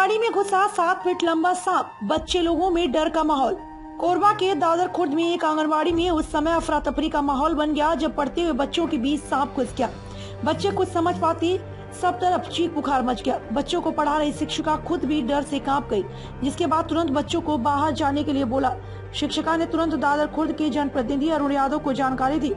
आंगनबाड़ी में घुसा 7 फीट लंबा सांप, बच्चे लोगों में डर का माहौल। कोरबा के दादर खुर्द में एक आंगनबाड़ी में उस समय अफरा तफरी का माहौल बन गया जब पढ़ते हुए बच्चों के बीच सांप घुस गया। बच्चे कुछ समझ पाती, सब तरफ चीख पुकार मच गया। बच्चों को पढ़ा रही शिक्षिका खुद भी डर से कांप गई, जिसके बाद तुरंत बच्चों को बाहर जाने के लिए बोला। शिक्षिका ने तुरंत दादर खुर्द के जनप्रतिनिधि अरुण यादव को जानकारी दी,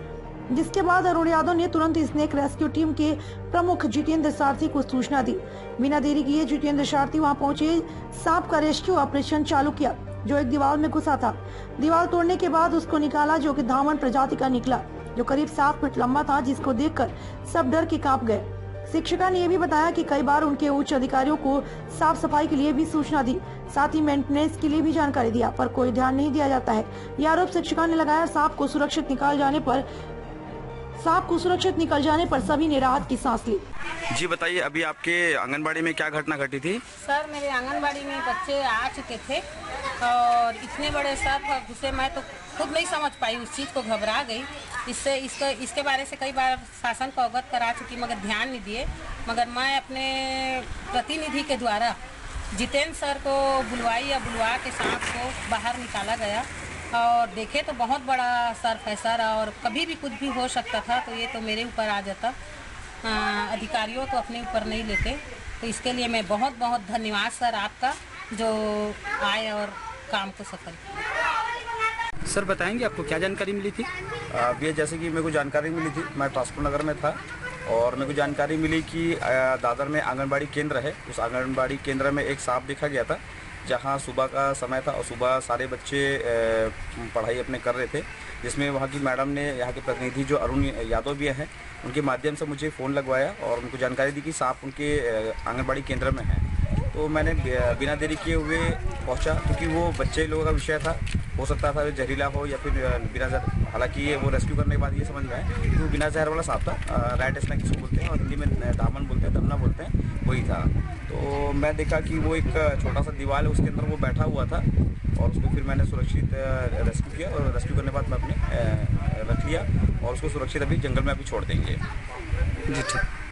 जिसके बाद अरुण यादव ने तुरंत स्नेक रेस्क्यू टीम के प्रमुख जितेंद्र सारथी को सूचना दी। बिना देरी किए जितेंद्र सारथी वहां पहुंचे, सांप का रेस्क्यू ऑपरेशन चालू किया, जो एक दीवार में घुसा था। दीवार तोड़ने के बाद उसको निकाला, जो कि धामन प्रजाति का निकला, जो करीब 7 फीट लंबा था, जिसको देखकर सब डर के कांप गए। शिक्षिका ने यह भी बताया कि कई बार उनके उच्च अधिकारियों को साफ सफाई के लिए भी सूचना दी, साथ ही मेंटेनेंस के लिए भी जानकारी दिया, पर कोई ध्यान नहीं दिया जाता है। यह आरोप शिक्षिका ने लगाया। सांप को सुरक्षित निकल जाने पर सभी ने राहत की सांस ली। जी बताइए, अभी आपके आंगनबाड़ी में क्या घटना घटी थी? सर, मेरे आंगनबाड़ी में बच्चे आ चुके थे और इतने बड़े सांप घुसे, मैं तो खुद नहीं समझ पाई, उस चीज़ को घबरा गई। इसके बारे से कई बार शासन को अवगत करा चुकी, मगर ध्यान नहीं दिए। मगर मैं अपने प्रतिनिधि के द्वारा जितेंद्र सर को बुलवा के सांप को बाहर निकाला गया और देखे तो बहुत बड़ा सर फैसा रहा और कभी भी कुछ भी हो सकता था, तो ये तो मेरे ऊपर आ जाता। अधिकारियों तो अपने ऊपर नहीं लेते, तो इसके लिए मैं बहुत बहुत धन्यवाद सर आपका, जो आए और काम को सफल किया। सर बताएंगे आपको क्या जानकारी मिली थी? ये जैसे कि मेरे को जानकारी मिली थी, मैं ट्रांसपोर्ट नगर में था और मेरे को जानकारी मिली कि दादर में आंगनबाड़ी केंद्र है। उस आंगनबाड़ी केंद्र में एक सांप देखा गया था, जहां सुबह का समय था और सुबह सारे बच्चे पढ़ाई अपने कर रहे थे, जिसमें वहां की मैडम ने, यहाँ के प्रतिनिधि जो अरुण यादव भी हैं, उनके माध्यम से मुझे फ़ोन लगवाया और उनको जानकारी दी कि सांप उनके आंगनबाड़ी केंद्र में है। तो मैंने बिना देरी किए हुए पहुंचा, क्योंकि वो बच्चे लोगों का विषय था, हो सकता था जहरीला हो या फिर बिना जहर। हालांकि ये वो रेस्क्यू करने के बाद ये समझ में आया कि वो बिना जहर वाला सांप था। राइट स्नैक जिसको बोलते हैं और हिंदी में दामन बोलते हैं, दमना बोलते हैं, वही था। तो मैं देखा कि वो एक छोटा सा दीवार है, उसके अंदर वो बैठा हुआ था और उसको फिर मैंने सुरक्षित रेस्क्यू किया और रेस्क्यू करने के बाद मैं अपने रख लिया और उसको सुरक्षित अभी जंगल में अभी छोड़ देंगे। जी ठीक।